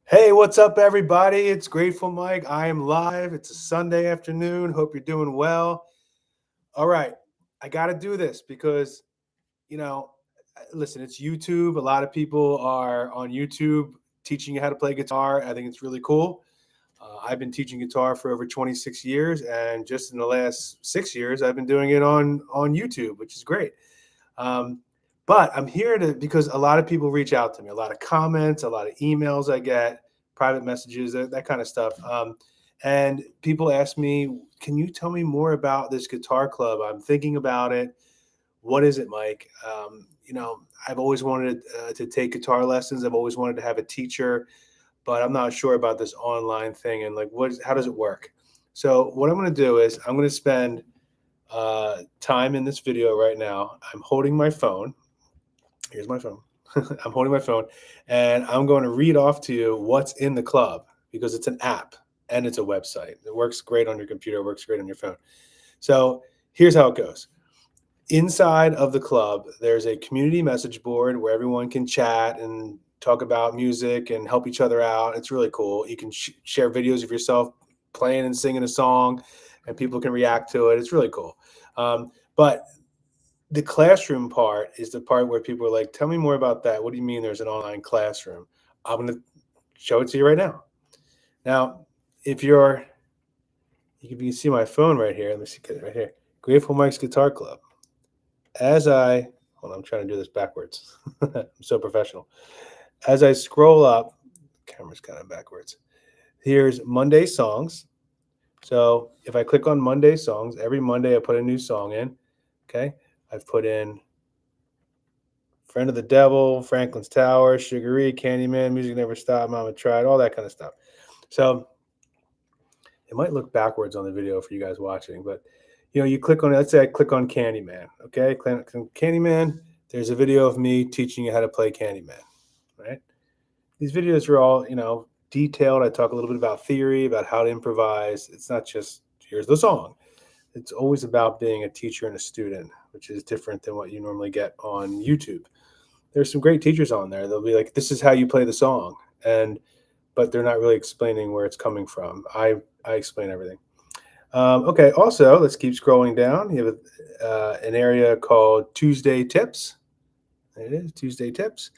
Hey, what's up, everybody? It's Grateful Mike. I am live. It's a Sunday afternoon. Hope you're doing well. All right, I got to do this because, you know, listen, it's YouTube. A lot of people are on YouTube teaching you how to play guitar. I think it's really cool. I've been teaching guitar for over 26 years, and just in the last 6 years, I've been doing it on YouTube, which is great. Um, but I'm here to because a lot of people reach out to me, a lot of comments, a lot of emails I get, private messages, that kind of stuff. And people ask me, "Can you tell me more about this guitar club? I'm thinking about it. What is it, Mike?" I've always wanted to take guitar lessons. I've always wanted to have a teacher, but I'm not sure about this online thing and like how does it work? So what I'm going to do is I'm going to spend time in this video right now. I'm holding my phone. Here's my phone. I'm holding my phone and I'm going to read off to you what's in the club because it's an app and it's a website. It works great on your computer, it works great on your phone. So here's how it goes. Inside of the club, there's a community message board where everyone can chat and talk about music and help each other out. It's really cool. You can share videos of yourself playing and singing a song, and people can react to it. It's really cool. But the classroom part is the part where people are like, "Tell me more about that. What do you mean there's an online classroom?" I'm going to show it to you right now. Now, if you can see my phone right here. Let me see, right here. Grateful Mike's Guitar Club. Hold on, I'm trying to do this backwards. I'm so professional. As I scroll up, camera's kind of backwards. Here's Monday songs. So if I click on Monday songs, every Monday I put a new song in. Okay. I've put in Friend of the Devil, Franklin's Tower, Sugaree, Candyman, Music Never Stopped, Mama Tried, all that kind of stuff. So it might look backwards on the video for you guys watching, but you click on, let's say I click on Candyman. Okay. Click on Candyman. There's a video of me teaching you how to play Candyman, right? These videos are all, detailed. I talk a little bit about theory, about how to improvise. It's not just here's the song. It's always about being a teacher and a student, which is different than what you normally get on YouTube. There's some great teachers on there. They'll be like, this is how you play the song. But they're not really explaining where it's coming from. I explain everything. Okay. Also, let's keep scrolling down. You have an area called Tuesday Tips. There it is, Tuesday Tips.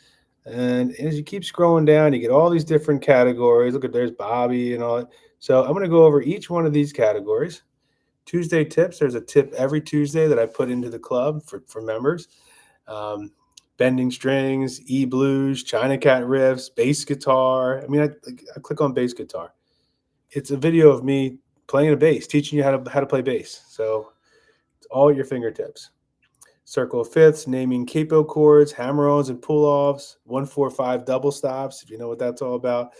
And as you keep scrolling down, you get all these different categories. Look at there's Bobby and all that. So I'm going to go over each one of these categories. Tuesday tips. There's a tip every Tuesday that I put into the club for members. Bending strings, E-blues, China Cat riffs, bass guitar. I mean, I click on bass guitar. It's a video of me playing a bass, teaching you how to play bass. So it's all at your fingertips. Circle of fifths, naming capo chords, hammer-ons and pull-offs, 1-4-5 double stops, if you know what that's all about.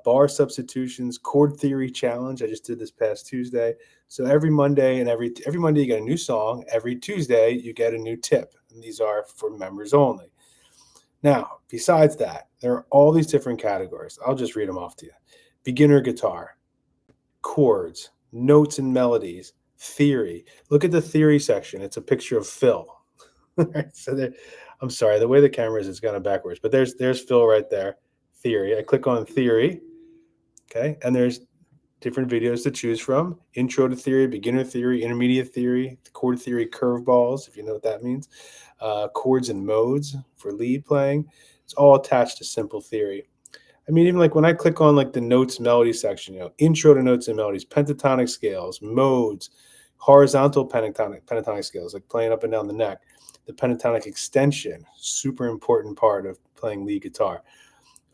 Bar substitutions, chord theory challenge. I just did this past Tuesday. So every Monday and every Monday you get a new song. Every Tuesday you get a new tip. And these are for members only. Now, besides that, there are all these different categories. I'll just read them off to you. Beginner guitar, chords, notes and melodies, theory. Look at the theory section. It's a picture of Phil. So I'm sorry, the way the camera is, it's kind of backwards, but there's Phil right there. Theory. I click on theory. Okay. And there's different videos to choose from. Intro to theory, beginner theory, intermediate theory, chord theory, curveballs, if you know what that means. Chords and modes for lead playing. It's all attached to simple theory. I mean, even like when I click on like the notes melody section, intro to notes and melodies, pentatonic scales, modes, horizontal pentatonic scales, like playing up and down the neck, the pentatonic extension, super important part of playing lead guitar.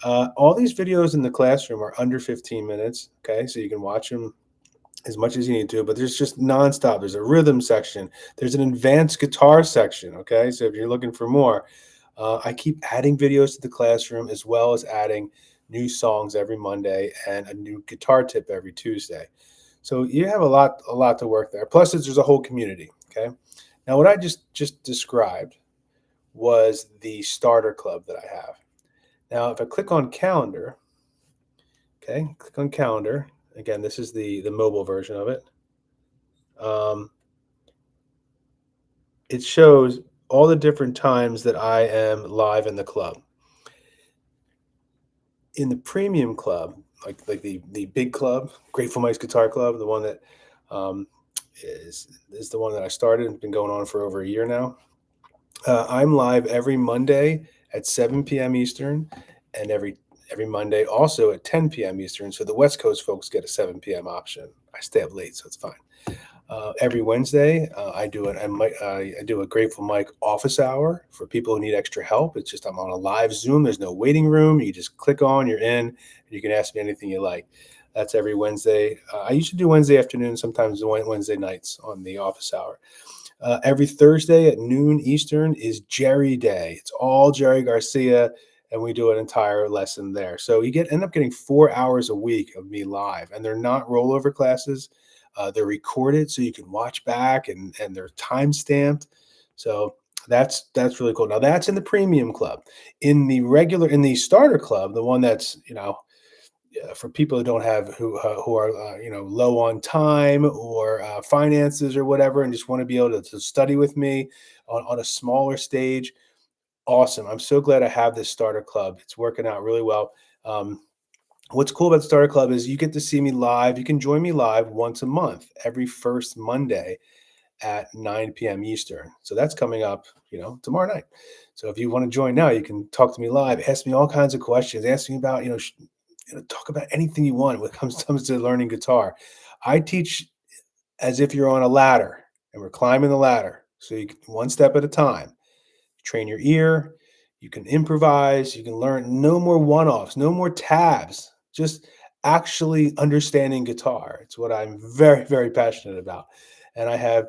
All these videos in the classroom are under 15 minutes. Okay. So you can watch them as much as you need to, but there's just nonstop. There's a rhythm section. There's an advanced guitar section. Okay. So if you're looking for more, I keep adding videos to the classroom as well as adding new songs every Monday and a new guitar tip every Tuesday. So you have a lot to work there. Plus, there's a whole community. Okay. Now, what I just described was the starter club that I have. Now, if I click on calendar, okay, click on calendar. Again, this is the mobile version of it. It shows all the different times that I am live in the club. in the premium club, like the big club, Grateful Mike's Guitar Club, the one that um, is the one that I started and been going on for over a year now. I'm live every Monday at 7 p.m. Eastern, and every Monday also at 10 p.m. Eastern. So the West Coast folks get a 7 p.m. option. I stay up late, so it's fine. Every Wednesday, I do a Grateful Mike office hour for people who need extra help. It's just I'm on a live Zoom. There's no waiting room. You just click on, you're in, and you can ask me anything you like. That's every Wednesday. I usually do Wednesday afternoon, sometimes Wednesday nights on the office hour. Every Thursday at noon Eastern is Jerry Day. It's all Jerry Garcia, and we do an entire lesson there. So you end up getting 4 hours a week of me live, and they're not rollover classes. They're recorded, so you can watch back, and they're time stamped. So that's really cool. Now that's in the premium club. In the starter club, the one that's for people who don't have who are low on time or finances or whatever, and just want to be able to study with me on a smaller stage. Awesome! I'm so glad I have this starter club. It's working out really well. What's cool about the starter club is you get to see me live. You can join me live once a month, every first Monday at 9 p.m. Eastern. So that's coming up, tomorrow night. So if you want to join now, you can talk to me live, ask me all kinds of questions, ask me about, talk about anything you want when it comes to learning guitar. I teach as if you're on a ladder and we're climbing the ladder. So you can, one step at a time. Train your ear. You can improvise. You can learn. No more one-offs. No more tabs. Just actually understanding guitar. It's what I'm very, very passionate about. And I have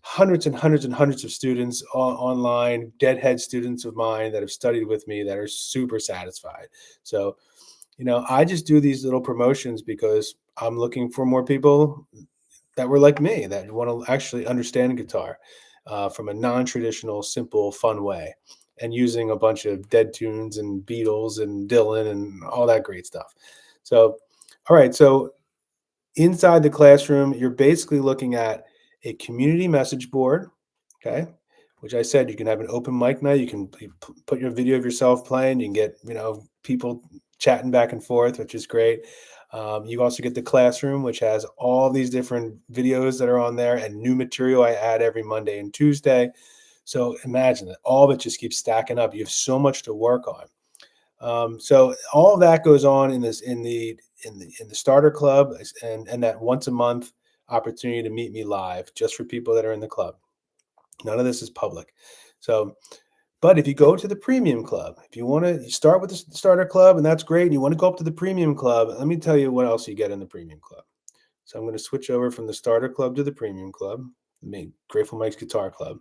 hundreds and hundreds and hundreds of students online, deadhead students of mine that have studied with me that are super satisfied. So, I just do these little promotions because I'm looking for more people that were like me, that want to actually understand guitar from a non-traditional, simple, fun way, and using a bunch of dead tunes and Beatles and Dylan and all that great stuff. So, all right. So inside the classroom, you're basically looking at a community message board, okay? Which I said, you can have an open mic night. You can put your video of yourself playing. You can get, people chatting back and forth, which is great. You also get the classroom, which has all these different videos that are on there and new material I add every Monday and Tuesday. So imagine that all of it just keeps stacking up. You have so much to work on. So all of that goes on in the starter club, and that once a month opportunity to meet me live just for people that are in the club. None of this is public. So, but if you go to the premium club, if you want to start with the starter club, and that's great, and you want to go up to the premium club, let me tell you what else you get in the premium club. So I'm going to switch over from the starter club to the premium club, Grateful Mike's Guitar Club.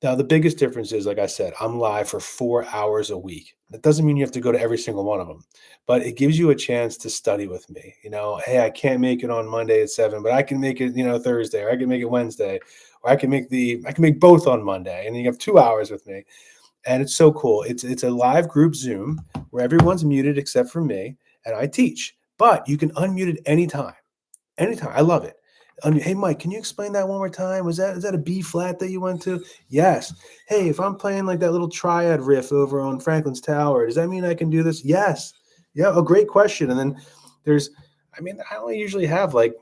Now, the biggest difference is, like I said, I'm live for 4 hours a week. That doesn't mean you have to go to every single one of them, but it gives you a chance to study with me. Hey, I can't make it on Monday at 7, but I can make it, Thursday, or I can make it Wednesday, or I can make both on Monday, and then you have 2 hours with me. And it's so cool. It's a live group Zoom where everyone's muted except for me, and I teach. But you can unmute it anytime. Anytime. I love it. Hey, Mike, can you explain that one more time? Is that a B flat that you went to? Yes. Hey, if I'm playing like that little triad riff over on Franklin's Tower, does that mean I can do this? Yes. Yeah. A great question. And then I only usually have like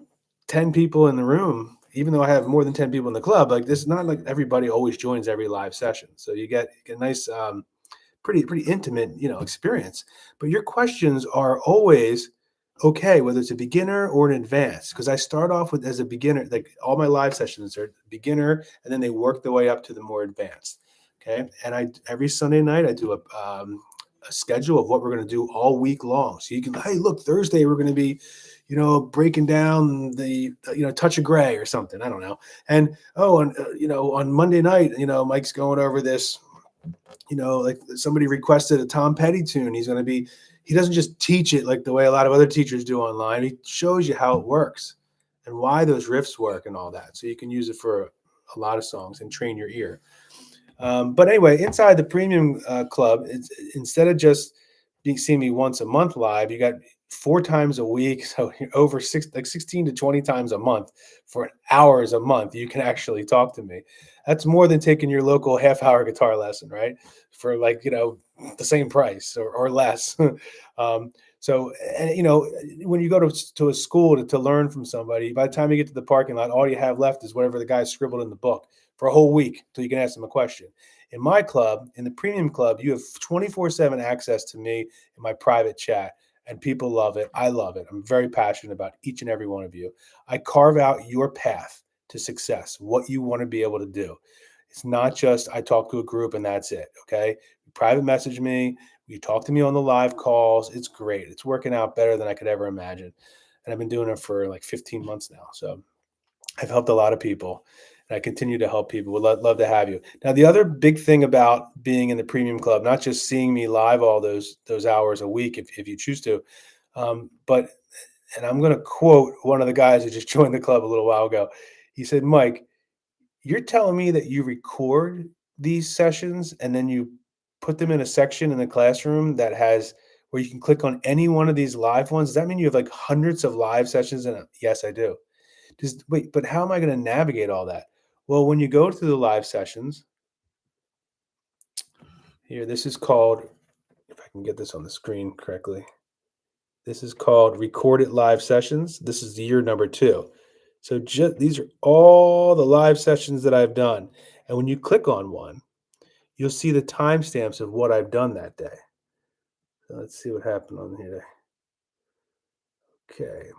10 people in the room, even though I have more than 10 people in the club. Like, this is not like everybody always joins every live session. So you get a nice, pretty intimate, experience. But your questions are always okay, whether it's a beginner or an advanced, because I start off with as a beginner. Like, all my live sessions are beginner, and then they work their way up to the more advanced. Okay, and every Sunday night I do a schedule of what we're going to do all week long. So you can, hey, look, Thursday we're going to be, breaking down the, Touch of Grey or something. I don't know. And on Monday night, Mike's going over this. Like, somebody requested a Tom Petty tune. He doesn't just teach it like the way a lot of other teachers do online. He shows you how it works and why those riffs work and all that. So you can use it for a lot of songs and train your ear. But anyway, inside the premium club, instead of just seeing me once a month live, you got 4 times a week, so over 16 to 20 times a month for hours a month, you can actually talk to me. That's more than taking your local half-hour guitar lesson, right? For like, the same price or less. um, so, and when you go to a school to learn from somebody, by the time you get to the parking lot, all you have left is whatever the guy scribbled in the book for a whole week till you can ask them a question. In my club, in the premium club, you have 24/7 access to me in my private chat, and people love it. I love it. I'm very passionate about each and every one of you. I carve out your path to success, what you want to be able to do. It's not just I talk to a group and that's it. Okay. You private message me. You talk to me on the live calls. It's great. It's working out better than I could ever imagine. And I've been doing it for like 15 months now. So I've helped a lot of people and I continue to help people. Would love to have you. Now, the other big thing about being in the premium club, not just seeing me live all those hours a week, if you choose to, but and I'm going to quote one of the guys who just joined the club a little while ago. He said, "Mike, you're telling me that you record these sessions and then you put them in a section in the classroom that has where you can click on any one of these live ones? Does that mean you have like hundreds of live sessions in it?" Yes, I do. Just wait, but how am I going to navigate all that? Well, when you go to the live sessions, here, this is called, if I can get this on the screen correctly, this is called Recorded Live Sessions. This is year number 2. So these are all the live sessions that I've done. And when you click on one, you'll see the timestamps of what I've done that day. So let's see what happened on here. Okay.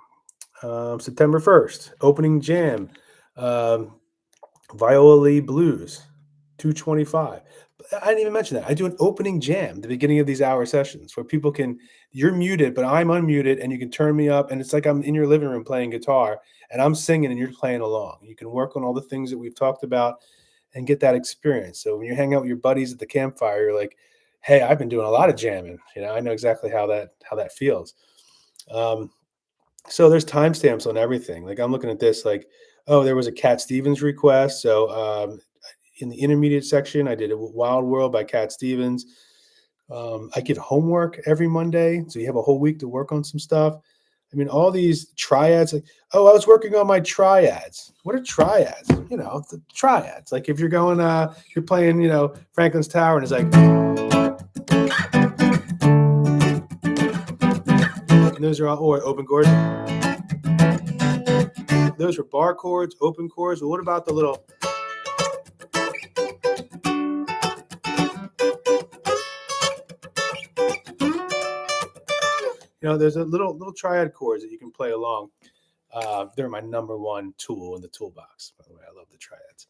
September 1st, opening jam, um, Viola Lee Blues, 225. I didn't even mention that. I do an opening jam at the beginning of these hour sessions where people you're muted, but I'm unmuted and you can turn me up. And it's like I'm in your living room playing guitar and I'm singing and you're playing along. You can work on all the things that we've talked about and get that experience. So when you hang out with your buddies at the campfire, you're like, hey, I've been doing a lot of jamming. I know exactly how that feels. Um, so there's timestamps on everything. Like I'm looking at this, like, oh, there was a Cat Stevens request. So in the intermediate section, I did a Wild World by Cat Stevens. I get homework every Monday, so you have a whole week to work on some stuff. I mean, all these triads. Like, oh, I was working on my triads. What are triads? The triads. Like if you're going, you're playing, Franklin's Tower, and it's like, and those are all open chords. Those are bar chords, open chords. Well, what about the little? There's a little triad chords that you can play along. They're my number one tool in the toolbox. By the way, I love the triads.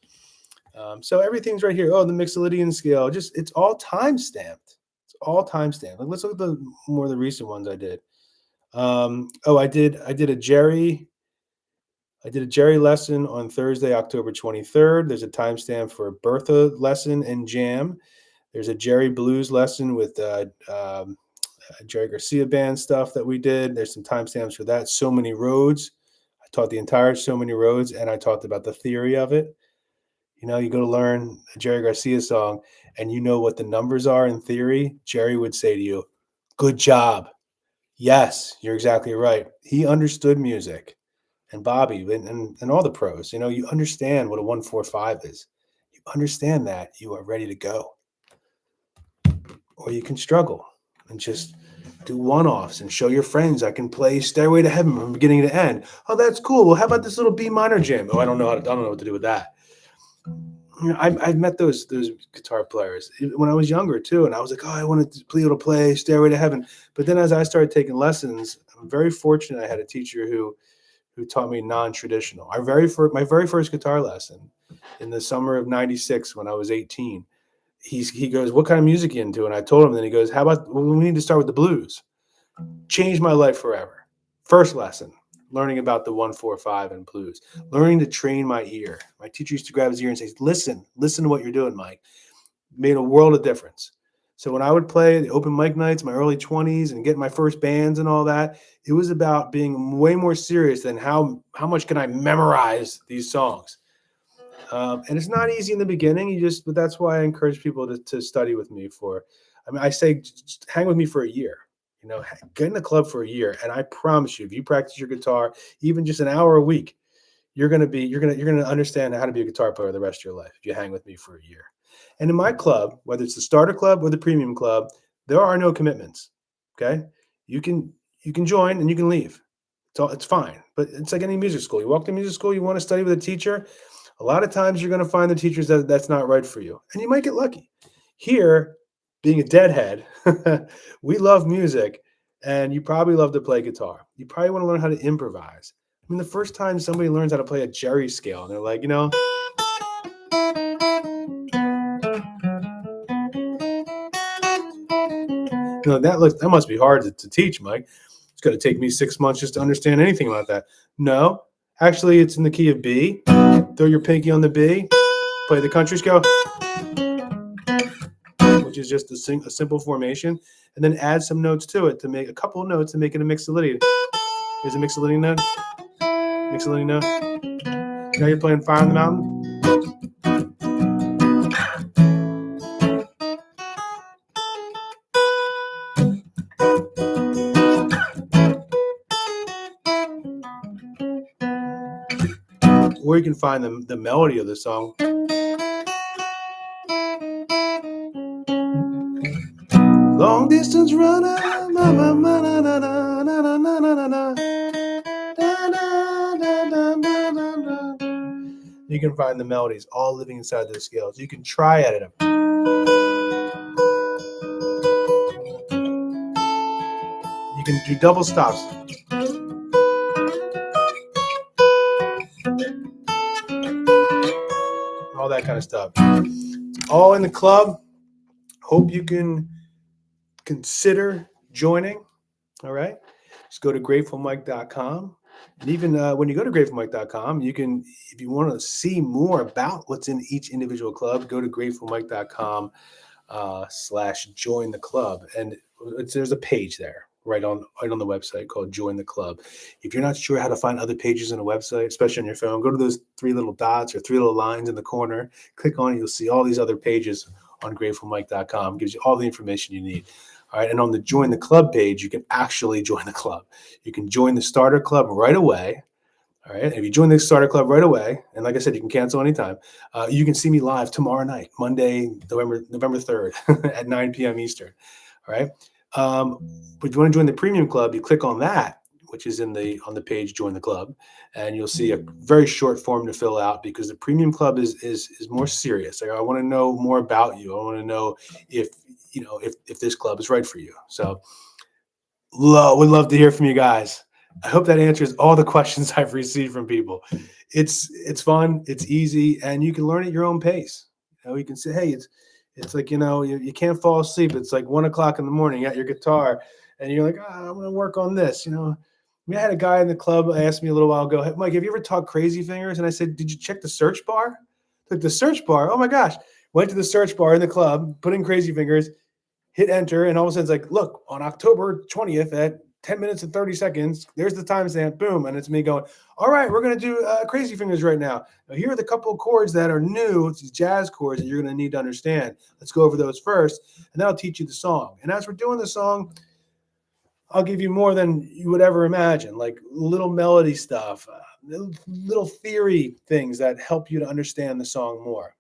So everything's right here. Oh, the Mixolydian scale. It's all time stamped. It's all time stamped. Like, let's look at the recent ones I did. I did a Jerry. I did a Jerry lesson on Thursday, October 23rd. There's a timestamp for a Bertha lesson and jam. There's a Jerry blues lesson with Jerry Garcia band stuff that we did. There's some timestamps for that. So Many Roads. I taught the entire So Many Roads, and I talked about the theory of it. You go to learn a Jerry Garcia song, and you know what the numbers are in theory. Jerry would say to you, "Good job." Yes, you're exactly right. He understood music, and Bobby and all the pros. You understand what a 1-4-5 is. You understand that you are ready to go, or you can struggle and just do one-offs and show your friends I can play Stairway to Heaven from beginning to end. Oh, that's cool. Well, how about this little B minor jam? Oh, I don't know what to do with that. I've met those guitar players when I was younger too, and I was like, oh, I wanted to be able to play Stairway to Heaven. But then as I started taking lessons, I'm very fortunate I had a teacher who taught me non-traditional. My very first guitar lesson in the summer of '96 when I was 18. He goes, "What kind of music are you into?" And I told him, and he goes, "How about we need to start with the blues?" Changed my life forever. First lesson, learning about the 1-4-5 and blues, learning to train my ear. My teacher used to grab his ear and say, listen to what you're doing, Mike. Made a world of difference. So when I would play the open mic nights, my early 20s, and get my first bands and all that, it was about being way more serious than how much can I memorize these songs. And it's not easy in the beginning. But that's why I encourage people to study with me I say, just hang with me for a year. Get in the club for a year, and I promise you, if you practice your guitar even just an hour a week, you're gonna understand how to be a guitar player the rest of your life if you hang with me for a year. And in my club, whether it's the starter club or the premium club, there are no commitments. Okay, you can you can join and you can leave. It's fine, but it's like any music school. You walk to music school, you want to study with a teacher. A lot of times, you're going to find the teachers that's not right for you, and you might get lucky. Here, being a deadhead, we love music, and you probably love to play guitar. You probably want to learn how to improvise. I mean, the first time somebody learns how to play a Jerry scale, and they're like, that must be hard to teach, Mike. It's going to take me 6 months just to understand anything about that. No, actually, it's in the key of B. Throw your pinky on the B, play the country scale, which is just a simple formation, and then add some notes to it to make a couple of notes to make it a mixolydian. Here's a mixolydian note. Mixolydian note. Now you're playing Fire on the Mountain. Or you can find the melody of the song. Long distance runner. You can find the melodies all living inside those scales. You can try at it. You can do double stops. All that kind of stuff. All in the club. Hope you can consider joining. All right. Just go to gratefulmike.com. And even when you go to gratefulmike.com, you can, if you want to see more about what's in each individual club, go to gratefulmike.com /join the club. And there's a page there right on the website called Join the Club. If you're not sure how to find other pages on a website, especially on your phone, go to those 3 little dots or 3 little lines in the corner, click on it. You'll see all these other pages on gratefulmike.com. Gives you all the information you need. All right. And on the Join the Club page, you can actually join the club. You can join the starter club right away. All right. If you join the starter club right away, and like I said, you can cancel anytime. You can see me live tomorrow night, Monday, November 3rd at 9 p.m. Eastern. All right. But if you want to join the premium club, you click on that, which is on the page Join the Club, and you'll see a very short form to fill out because the premium club is more serious. Like, I want to know more about you. I want to know if this club is right for you. So would love to hear from you guys. I hope that answers all the questions I've received from people. It's fun, it's easy, and you can learn at your own pace. You can say, hey, it's like, you can't fall asleep. It's like 1 o'clock in the morning at your guitar, and you're like, I'm going to work on this. I had a guy in the club ask me a little while ago, hey, Mike, have you ever taught Crazy Fingers? And I said, did you check the search bar? Like, the search bar. Oh my gosh. Went to the search bar in the club, put in Crazy Fingers, hit enter, and all of a sudden it's like, look, on October 20th at 10 minutes and 30 seconds, there's the timestamp, boom, and it's me going, all right, we're going to do Crazy Fingers right now. Now, here are the couple of chords that are new. It's these jazz chords that you're going to need to understand. Let's go over those first, and then I'll teach you the song. And as we're doing the song, I'll give you more than you would ever imagine, like little melody stuff, little theory things that help you to understand the song more.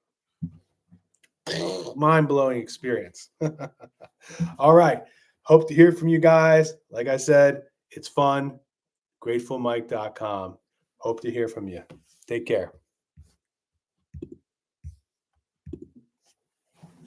Mind-blowing experience. All right. Hope to hear from you guys. Like I said, it's fun. gratefulmike.com. Hope to hear from you. Take care.